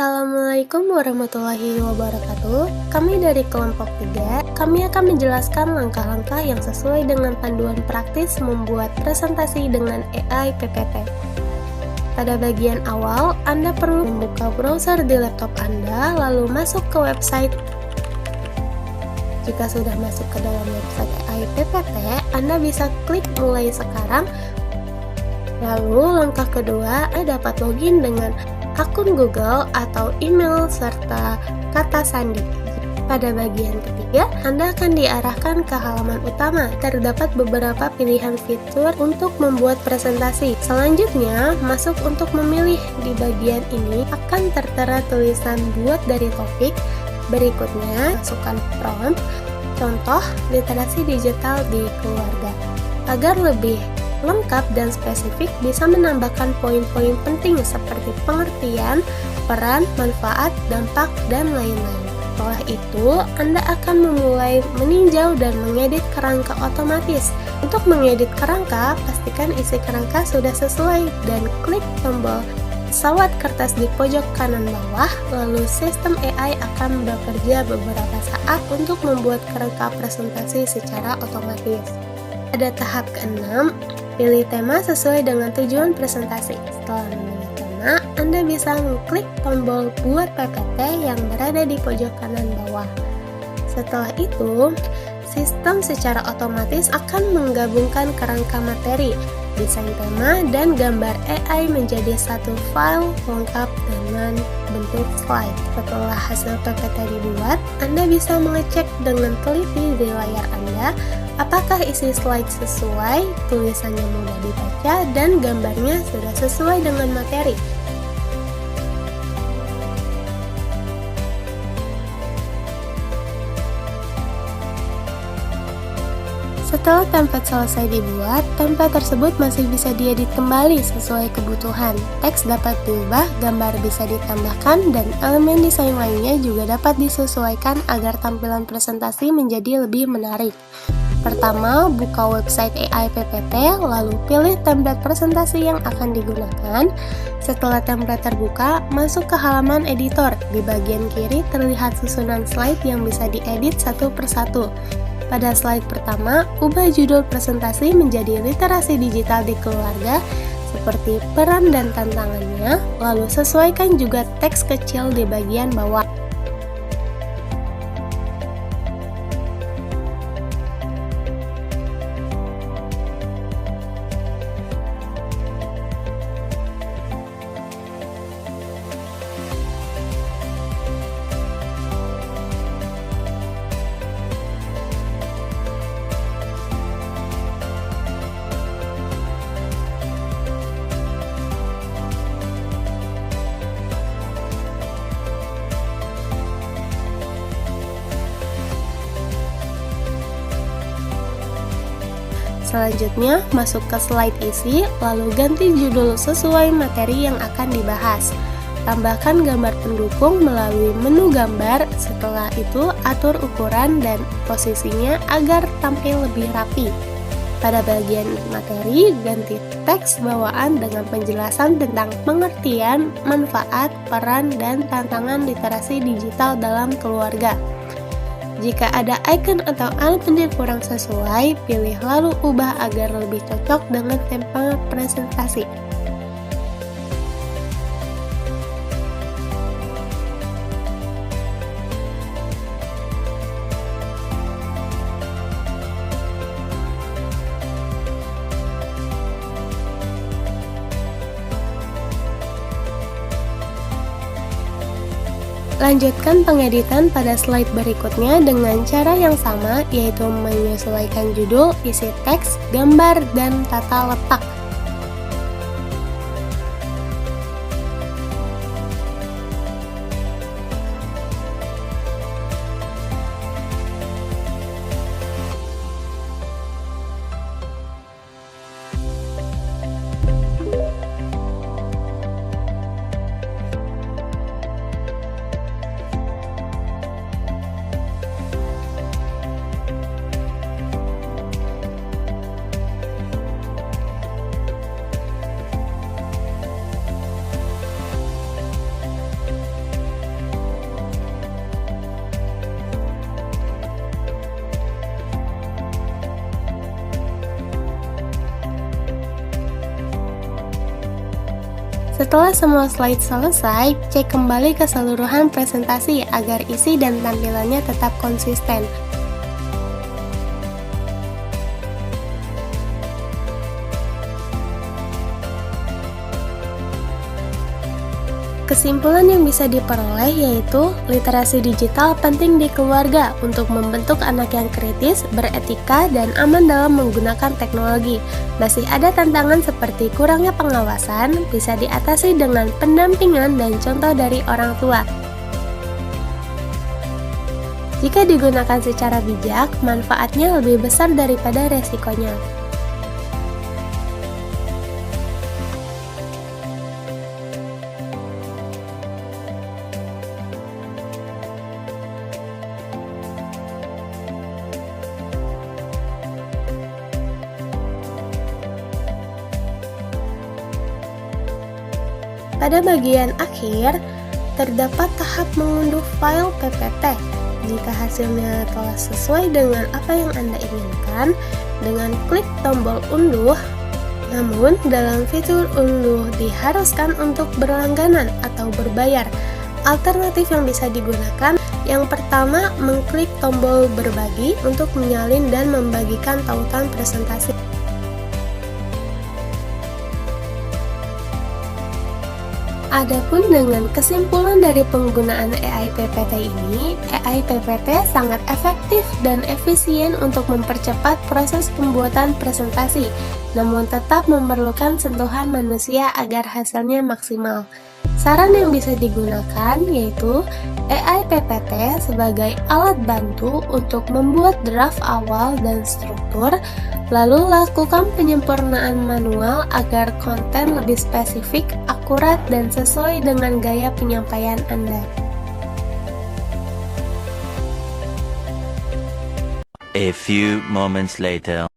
Assalamualaikum warahmatullahi wabarakatuh. Kami dari kelompok 3, kami akan menjelaskan langkah-langkah yang sesuai dengan panduan praktis membuat presentasi dengan AI PPT. Pada bagian awal, Anda perlu membuka browser di laptop Anda, lalu masuk ke website. Jika sudah masuk ke dalam website AI PPT, Anda bisa klik mulai sekarang. Lalu langkah kedua, Anda dapat login dengan akun Google atau email serta kata sandi. Pada bagian ketiga, Anda akan diarahkan ke halaman utama. Terdapat beberapa pilihan fitur untuk membuat presentasi. Selanjutnya, masuk untuk memilih. Di bagian ini akan tertera tulisan buat dari topik. Berikutnya, masukkan prompt, contoh literasi digital di keluarga. Agar lebih lengkap dan spesifik, bisa menambahkan poin-poin penting seperti pengertian, peran, manfaat, dampak, dan lain-lain. Setelah itu, Anda akan memulai meninjau dan mengedit kerangka otomatis. Untuk mengedit kerangka, pastikan isi kerangka sudah sesuai dan klik tombol pesawat kertas di pojok kanan bawah, lalu sistem AI akan bekerja beberapa saat untuk membuat kerangka presentasi secara otomatis. Pada tahap ke-6, pilih tema sesuai dengan tujuan presentasi. Setelah memilih tema, Anda bisa mengklik tombol buat PPT yang berada di pojok kanan bawah. Setelah itu, sistem secara otomatis akan menggabungkan kerangka materi, desain tema, dan gambar AI menjadi satu file lengkap dengan bentuk slide. Setelah hasil PPT dibuat, Anda bisa mengecek dengan teliti di layar Anda apakah isi slide sesuai, tulisannya mudah dibaca, dan gambarnya sudah sesuai dengan materi. Setelah template selesai dibuat, template tersebut masih bisa diedit kembali sesuai kebutuhan. Teks dapat diubah, gambar bisa ditambahkan, dan elemen desain lainnya juga dapat disesuaikan agar tampilan presentasi menjadi lebih menarik. Pertama, buka website AI PPT, lalu pilih template presentasi yang akan digunakan. Setelah template terbuka, masuk ke halaman editor. Di bagian kiri terlihat susunan slide yang bisa diedit satu persatu. Pada slide pertama, ubah judul presentasi menjadi literasi digital di keluarga, seperti peran dan tantangannya, lalu sesuaikan juga teks kecil di bagian bawah. Selanjutnya, masuk ke slide isi, lalu ganti judul sesuai materi yang akan dibahas. Tambahkan gambar pendukung melalui menu gambar, setelah itu atur ukuran dan posisinya agar tampil lebih rapi. Pada bagian materi, ganti teks bawaan dengan penjelasan tentang pengertian, manfaat, peran, dan tantangan literasi digital dalam keluarga. Jika ada icon atau elemen yang kurang sesuai, pilih lalu ubah agar lebih cocok dengan template presentasi. Lanjutkan pengeditan pada slide berikutnya dengan cara yang sama, yaitu menyesuaikan judul, isi teks, gambar, dan tata letak. Setelah semua slide selesai, cek kembali keseluruhan presentasi agar isi dan tampilannya tetap konsisten. Kesimpulan yang bisa diperoleh yaitu literasi digital penting di keluarga untuk membentuk anak yang kritis, beretika, dan aman dalam menggunakan teknologi. Masih ada tantangan seperti kurangnya pengawasan, bisa diatasi dengan pendampingan dan contoh dari orang tua. Jika digunakan secara bijak, manfaatnya lebih besar daripada resikonya. Pada bagian akhir, terdapat tahap mengunduh file PPT. Jika hasilnya telah sesuai dengan apa yang Anda inginkan, dengan klik tombol unduh. Namun, dalam fitur unduh diharuskan untuk berlangganan atau berbayar. Alternatif yang bisa digunakan, yang pertama, mengklik tombol berbagi untuk menyalin dan membagikan tautan presentasi. Adapun dengan kesimpulan dari penggunaan AI PPT ini, AI PPT sangat efektif dan efisien untuk mempercepat proses pembuatan presentasi, namun tetap memerlukan sentuhan manusia agar hasilnya maksimal. Saran yang bisa digunakan yaitu AI PPT sebagai alat bantu untuk membuat draft awal dan struktur, lalu lakukan penyempurnaan manual agar konten lebih spesifik, akurat, dan sesuai dengan gaya penyampaian Anda. A few moments later.